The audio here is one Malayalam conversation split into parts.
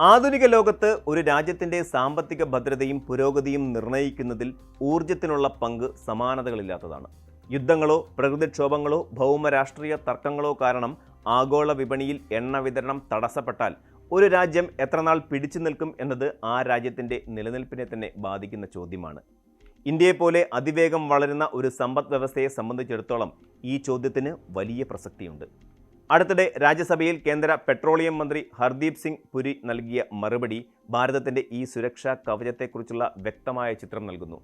ആധുനിക ലോകത്ത് ഒരു രാജ്യത്തിൻ്റെ സാമ്പത്തിക ഭദ്രതയും പുരോഗതിയും നിർണ്ണയിക്കുന്നതിൽ ഊർജത്തിനുള്ള പങ്ക് സമാനതകളില്ലാത്തതാണ്. യുദ്ധങ്ങളോ പ്രകൃതിക്ഷോഭങ്ങളോ ഭൗമ രാഷ്ട്രീയ തർക്കങ്ങളോ കാരണം ആഗോള വിപണിയിൽ എണ്ണ വിതരണം തടസ്സപ്പെട്ടാൽ ഒരു രാജ്യം എത്രനാൾ പിടിച്ചു നിൽക്കും എന്നത് ആ രാജ്യത്തിൻ്റെ നിലനിൽപ്പിനെ തന്നെ ബാധിക്കുന്ന ചോദ്യമാണ്. ഇന്ത്യയെപ്പോലെ അതിവേഗം വളരുന്ന ഒരു സമ്പദ് വ്യവസ്ഥയെ സംബന്ധിച്ചിടത്തോളം ഈ ചോദ്യത്തിന് വലിയ പ്രസക്തിയുണ്ട്. അടുത്തിടെ രാജ്യസഭയിൽ കേന്ദ്ര പെട്രോളിയം മന്ത്രി ഹർദീപ് സിംഗ് പുരി നൽകിയ മറുപടി ഭാരതത്തിൻ്റെ ഈ സുരക്ഷാ കവചത്തെക്കുറിച്ചുള്ള വ്യക്തമായ ചിത്രം നൽകുന്നു.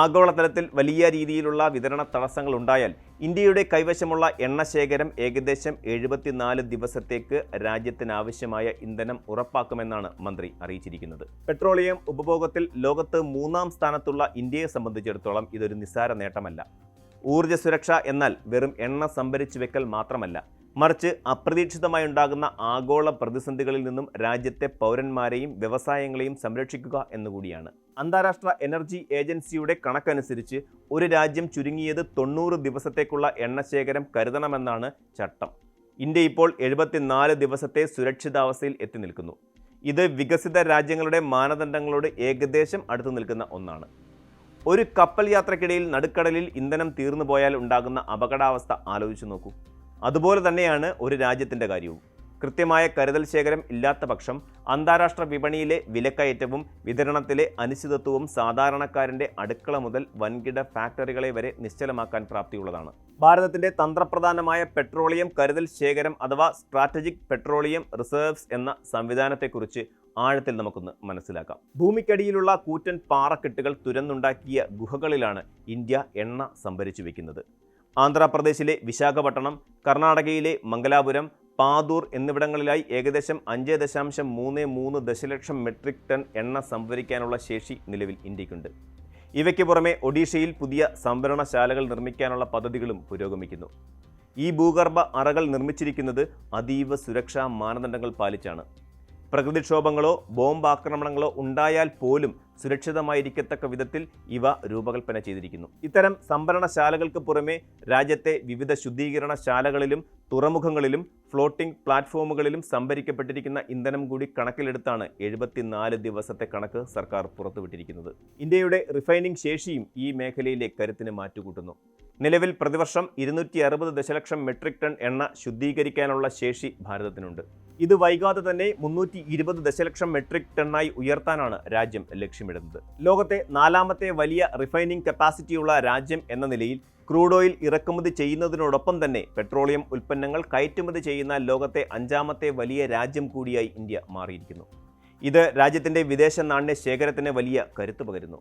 ആഗോളതലത്തിൽ വലിയ രീതിയിലുള്ള വിതരണ തടസ്സങ്ങൾ ഉണ്ടായാൽ ഇന്ത്യയുടെ കൈവശമുള്ള എണ്ണ ശേഖരം ഏകദേശം 74 ദിവസത്തേക്ക് രാജ്യത്തിനാവശ്യമായ ഇന്ധനം ഉറപ്പാക്കുമെന്നാണ് മന്ത്രി അറിയിച്ചിരിക്കുന്നത്. പെട്രോളിയം ഉപഭോഗത്തിൽ ലോകത്ത് 3-ാം സ്ഥാനത്തുള്ള ഇന്ത്യയെ സംബന്ധിച്ചിടത്തോളം ഇതൊരു നിസ്സാര നേട്ടമല്ല. ഊർജ്ജ സുരക്ഷ എന്നാൽ വെറും എണ്ണ സംഭരിച്ചു വെക്കൽ മാത്രമല്ല, മറിച്ച് അപ്രതീക്ഷിതമായി ഉണ്ടാകുന്ന ആഗോള പ്രതിസന്ധികളിൽ നിന്നും രാജ്യത്തെ പൗരന്മാരെയും വ്യവസായങ്ങളെയും സംരക്ഷിക്കുക എന്നുകൂടിയാണ്. അന്താരാഷ്ട്ര എനർജി ഏജൻസിയുടെ കണക്കനുസരിച്ച് ഒരു രാജ്യം ചുരുങ്ങിയത് 90 ദിവസത്തേക്കുള്ള എണ്ണശേഖരം കരുതണമെന്നാണ് ചട്ടം. ഇന്ത്യ ഇപ്പോൾ 74 ദിവസത്തെ സുരക്ഷിതാവസ്ഥയിൽ എത്തി നിൽക്കുന്നു. ഇത് വികസിത രാജ്യങ്ങളുടെ മാനദണ്ഡങ്ങളോട് ഏകദേശം അടുത്തു നിൽക്കുന്ന ഒന്നാണ്. ഒരു കപ്പൽ യാത്രക്കിടയിൽ നടുക്കടലിൽ ഇന്ധനം തീർന്നു പോയാൽ ഉണ്ടാകുന്ന അപകടാവസ്ഥ ആലോചിച്ചു നോക്കൂ. അതുപോലെ തന്നെയാണ് ഒരു രാജ്യത്തിൻ്റെ കാര്യവും. കൃത്യമായ കരുതൽ ശേഖരം ഇല്ലാത്ത പക്ഷം അന്താരാഷ്ട്ര വിപണിയിലെ വിലക്കയറ്റവും വിതരണത്തിലെ അനിശ്ചിതത്വവും സാധാരണക്കാരൻ്റെ അടുക്കള മുതൽ വൻകിട ഫാക്ടറികളെ വരെ നിശ്ചലമാക്കാൻ പ്രാപ്തിയുള്ളതാണ്. ഭാരതത്തിൻ്റെ തന്ത്രപ്രധാനമായ പെട്രോളിയം കരുതൽ ശേഖരം അഥവാ സ്ട്രാറ്റജിക് പെട്രോളിയം റിസർവ്സ് എന്ന സംവിധാനത്തെക്കുറിച്ച് ആഴത്തിൽ നമുക്കൊന്ന് മനസ്സിലാക്കാം. ഭൂമിക്കടിയിലുള്ള കൂറ്റൻ പാറക്കെട്ടുകൾ തുരന്നുണ്ടാക്കിയ ഗുഹകളിലാണ് ഇന്ത്യ എണ്ണ സംഭരിച്ചു വയ്ക്കുന്നത്. ആന്ധ്രാപ്രദേശിലെ വിശാഖപട്ടണം, കർണാടകയിലെ മംഗലാപുരം, പാതൂർ എന്നിവിടങ്ങളിലായി ഏകദേശം 5.33 ദശലക്ഷം മെട്രിക് ടൺ എണ്ണ സംഭരിക്കാനുള്ള ശേഷി നിലവിൽ ഇന്ത്യക്കുണ്ട്. ഇവയ്ക്ക് പുറമെ ഒഡീഷയിൽ പുതിയ സംഭരണശാലകൾ നിർമ്മിക്കാനുള്ള പദ്ധതികളും പുരോഗമിക്കുന്നു. ഈ ഭൂഗർഭ അറകൾ നിർമ്മിച്ചിരിക്കുന്നത് അതീവ സുരക്ഷാ മാനദണ്ഡങ്ങൾ പാലിച്ചാണ്. പ്രകൃതിക്ഷോഭങ്ങളോ ബോംബാക്രമണങ്ങളോ ഉണ്ടായാൽ പോലും സുരക്ഷിതമായിരിക്കത്തക്ക വിധത്തിൽ ഇവ രൂപകൽപ്പന ചെയ്തിരിക്കുന്നു. ഇത്തരം സംഭരണശാലകൾക്ക് പുറമെ രാജ്യത്തെ വിവിധ ശുദ്ധീകരണശാലകളിലും തുറമുഖങ്ങളിലും ഫ്ലോട്ടിംഗ് പ്ലാറ്റ്ഫോമുകളിലും സംഭരിക്കപ്പെട്ടിരിക്കുന്ന ഇന്ധനം കൂടി കണക്കിലെടുത്താണ് 74 ദിവസത്തെ കണക്ക് സർക്കാർ പുറത്തുവിട്ടിരിക്കുന്നത്. ഇന്ത്യയുടെ റിഫൈനിംഗ് ശേഷിയും ഈ മേഖലയിലെ കരുത്തിന് മാറ്റുകൂട്ടുന്നു. നിലവിൽ പ്രതിവർഷം 260 ദശലക്ഷം മെട്രിക് ടൺ എണ്ണ ശുദ്ധീകരിക്കാനുള്ള ശേഷി ഭാരതത്തിനുണ്ട്. ഇത് വൈകാതെ തന്നെ 320 ദശലക്ഷം മെട്രിക് ടണ്ണായി ഉയർത്താനാണ് രാജ്യം ലക്ഷ്യമിടുന്നത്. ലോകത്തെ 4ാമത്തെ വലിയ റിഫൈനിംഗ് കപ്പാസിറ്റിയുള്ള രാജ്യം എന്ന നിലയിൽ ക്രൂഡ് ഓയിൽ ഇറക്കുമതി ചെയ്യുന്നതിനോടൊപ്പം തന്നെ പെട്രോളിയം ഉൽപ്പന്നങ്ങൾ കയറ്റുമതി ചെയ്യുന്ന ലോകത്തെ 5ാമത്തെ വലിയ രാജ്യം കൂടിയായി ഇന്ത്യ മാറിയിരിക്കുന്നു. ഇത് രാജ്യത്തിൻ്റെ വിദേശ നാണ്യ ശേഖരത്തിന് വലിയ കരുത്ത് പകരുന്നു.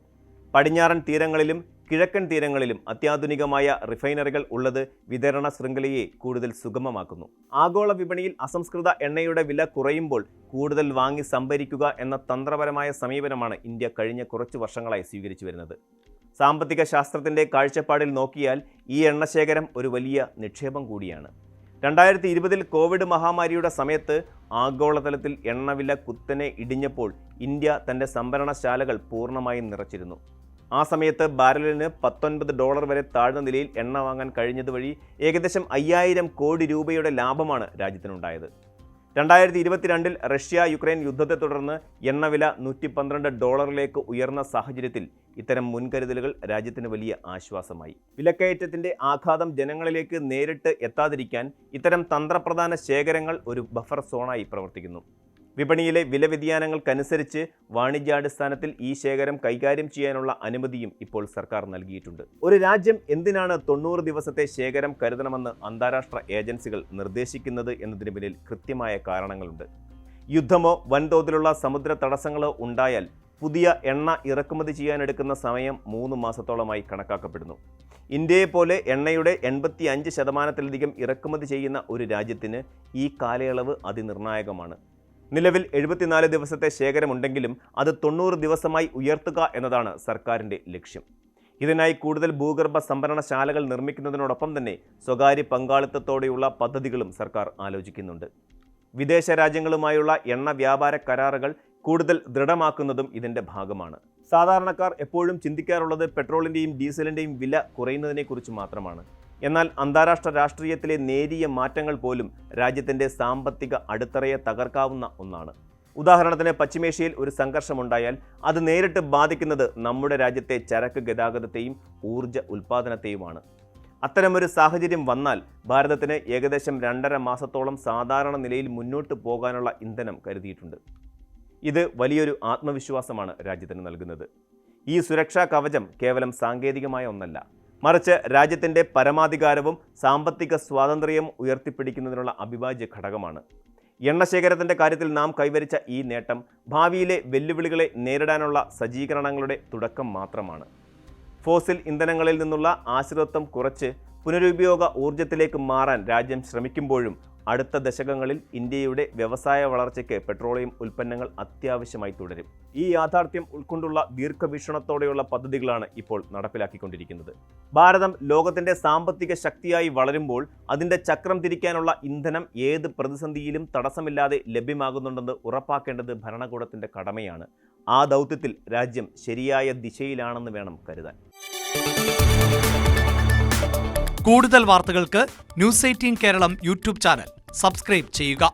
പടിഞ്ഞാറൻ തീരങ്ങളിലും കിഴക്കൻ തീരങ്ങളിലും അത്യാധുനികമായ റിഫൈനറികൾ ഉള്ളത് വിതരണ ശൃംഖലയെ കൂടുതൽ സുഗമമാക്കുന്നു. ആഗോള വിപണിയിൽ അസംസ്കൃത എണ്ണയുടെ വില കുറയുമ്പോൾ കൂടുതൽ വാങ്ങി സംഭരിക്കുക എന്ന തന്ത്രപരമായ സമീപനമാണ് ഇന്ത്യ കഴിഞ്ഞ കുറച്ച് വർഷങ്ങളായി സ്വീകരിച്ചു വരുന്നത്. സാമ്പത്തിക ശാസ്ത്രത്തിൻ്റെ കാഴ്ചപ്പാടിൽ നോക്കിയാൽ ഈ എണ്ണശേഖരം ഒരു വലിയ നിക്ഷേപം കൂടിയാണ്. 2020-ൽ കോവിഡ് മഹാമാരിയുടെ സമയത്ത് ആഗോളതലത്തിൽ എണ്ണവില കുത്തനെ ഇടിഞ്ഞപ്പോൾ ഇന്ത്യ തൻ്റെ സംഭരണശാലകൾ പൂർണ്ണമായും നിറച്ചിരുന്നു. ആ സമയത്ത് ബാരലിന് $19 വരെ താഴ്ന്ന നിലയിൽ എണ്ണ വാങ്ങാൻ കഴിഞ്ഞത് വഴി ഏകദേശം 5000 കോടി രൂപയുടെ ലാഭമാണ് രാജ്യത്തിനുണ്ടായത്. 2022-ൽ റഷ്യ യുക്രൈൻ യുദ്ധത്തെ തുടർന്ന് എണ്ണവില $112 ഉയർന്ന സാഹചര്യത്തിൽ ഇത്തരം മുൻകരുതലുകൾ രാജ്യത്തിന് വലിയ ആശ്വാസമായി. വിലക്കയറ്റത്തിൻ്റെ ആഘാതം ജനങ്ങളിലേക്ക് നേരിട്ട് എത്താതിരിക്കാൻ ഇത്തരം തന്ത്രപ്രധാന ശേഖരങ്ങൾ ഒരു ബഫർ സോണായി പ്രവർത്തിക്കുന്നു. വിപണിയിലെ വില വ്യതിയാനങ്ങൾക്കനുസരിച്ച് വാണിജ്യാടിസ്ഥാനത്തിൽ ഈ ശേഖരം കൈകാര്യം ചെയ്യാനുള്ള അനുമതിയും ഇപ്പോൾ സർക്കാർ നൽകിയിട്ടുണ്ട്. ഒരു രാജ്യം എന്തിനാണ് 90 ദിവസത്തെ ശേഖരം കരുതണമെന്ന് അന്താരാഷ്ട്ര ഏജൻസികൾ നിർദ്ദേശിക്കുന്നത് എന്നതിന് പിന്നിൽ കൃത്യമായ കാരണങ്ങളുണ്ട്. യുദ്ധമോ വൻതോതിലുള്ള സമുദ്ര തടസ്സങ്ങളോ ഉണ്ടായാൽ പുതിയ എണ്ണ ഇറക്കുമതി ചെയ്യാനെടുക്കുന്ന സമയം 3 മാസത്തോളമായി കണക്കാക്കപ്പെടുന്നു. ഇന്ത്യയെപ്പോലെ എണ്ണയുടെ 85% ഇറക്കുമതി ചെയ്യുന്ന ഒരു രാജ്യത്തിന് ഈ കാലയളവ് അതിനിർണായകമാണ്. നിലവിൽ 74 ദിവസത്തെ ശേഖരമുണ്ടെങ്കിലും അത് 90 ദിവസമായി ഉയർത്തുക എന്നതാണ് സർക്കാരിൻ്റെ ലക്ഷ്യം. ഇതിനായി കൂടുതൽ ഭൂഗർഭ സംഭരണശാലകൾ നിർമ്മിക്കുന്നതിനോടൊപ്പം തന്നെ സ്വകാര്യ പങ്കാളിത്തത്തോടെയുള്ള പദ്ധതികളും സർക്കാർ ആലോചിക്കുന്നുണ്ട്. വിദേശ രാജ്യങ്ങളുമായുള്ള എണ്ണ വ്യാപാര കരാറുകൾ കൂടുതൽ ദൃഢമാക്കുന്നതും ഇതിൻ്റെ ഭാഗമാണ്. സാധാരണക്കാർ എപ്പോഴും ചിന്തിക്കാറുള്ളത് പെട്രോളിൻ്റെയും ഡീസലിൻ്റെയും വില കുറയുന്നതിനെക്കുറിച്ച് മാത്രമാണ്. എന്നാൽ അന്താരാഷ്ട്ര രാഷ്ട്രീയത്തിലെ നേരിയ മാറ്റങ്ങൾ പോലും രാജ്യത്തിൻ്റെ സാമ്പത്തിക അടിത്തറയെ തകർക്കാവുന്ന ഒന്നാണ്. ഉദാഹരണത്തിന് പശ്ചിമേഷ്യയിൽ ഒരു സംഘർഷമുണ്ടായാൽ അത് നേരിട്ട് ബാധിക്കുന്നത് നമ്മുടെ രാജ്യത്തെ ചരക്ക് ഗതാഗതത്തെയും ഊർജ്ജ ഉൽപ്പാദനത്തെയുമാണ്. അത്തരമൊരു സാഹചര്യം വന്നാൽ ഭാരതത്തിന് ഏകദേശം 2.5 മാസത്തോളം സാധാരണ നിലയിൽ മുന്നോട്ട് പോകാനുള്ള ഇന്ധനം കരുതിയിട്ടുണ്ട്. ഇത് വലിയൊരു ആത്മവിശ്വാസമാണ് രാജ്യത്തിന് നൽകുന്നത്. ഈ സുരക്ഷാ കവചം കേവലം സാങ്കേതികമായ ഒന്നല്ല, മറിച്ച് രാജ്യത്തിൻ്റെ പരമാധികാരവും സാമ്പത്തിക സ്വാതന്ത്ര്യവും ഉയർത്തിപ്പിടിക്കുന്നതിനുള്ള അവിഭാജ്യ ഘടകമാണ്. എണ്ണശേഖരത്തിൻ്റെ കാര്യത്തിൽ നാം കൈവരിച്ച ഈ നേട്ടം ഭാവിയിലെ വെല്ലുവിളികളെ നേരിടാനുള്ള സജ്ജീകരണങ്ങളുടെ തുടക്കം മാത്രമാണ്. ഫോസിൽ ഇന്ധനങ്ങളിൽ നിന്നുള്ള ആശ്രിതത്വം കുറച്ച് പുനരുപയോഗ ഊർജ്ജത്തിലേക്ക് മാറാൻ രാജ്യം ശ്രമിക്കുമ്പോഴും അടുത്ത ദശകങ്ങളിൽ ഇന്ത്യയുടെ വ്യവസായ വളർച്ചയ്ക്ക് പെട്രോളിയം ഉൽപ്പന്നങ്ങൾ അത്യാവശ്യമായി തുടരും. ഈ യാഥാർത്ഥ്യം ഉൾക്കൊണ്ടുള്ള ദീർഘവീക്ഷണത്തോടെയുള്ള പദ്ധതികളാണ് ഇപ്പോൾ നടപ്പിലാക്കിക്കൊണ്ടിരിക്കുന്നത്. ഭാരതം ലോകത്തിൻ്റെ സാമ്പത്തിക ശക്തിയായി വളരുമ്പോൾ അതിൻ്റെ ചക്രം തിരിക്കാനുള്ള ഇന്ധനം ഏത് പ്രതിസന്ധിയിലും തടസ്സമില്ലാതെ ലഭ്യമാകുന്നുണ്ടെന്ന് ഉറപ്പാക്കേണ്ടത് ഭരണകൂടത്തിൻ്റെ കടമയാണ്. ആ ദൗത്യത്തിൽ രാജ്യം ശരിയായ ദിശയിലാണെന്ന് വേണം കരുതാൻ. കൂടുതൽ വാർത്തകൾക്ക് news 18 Keralam YouTube channel subscribe ചെയ്യുക.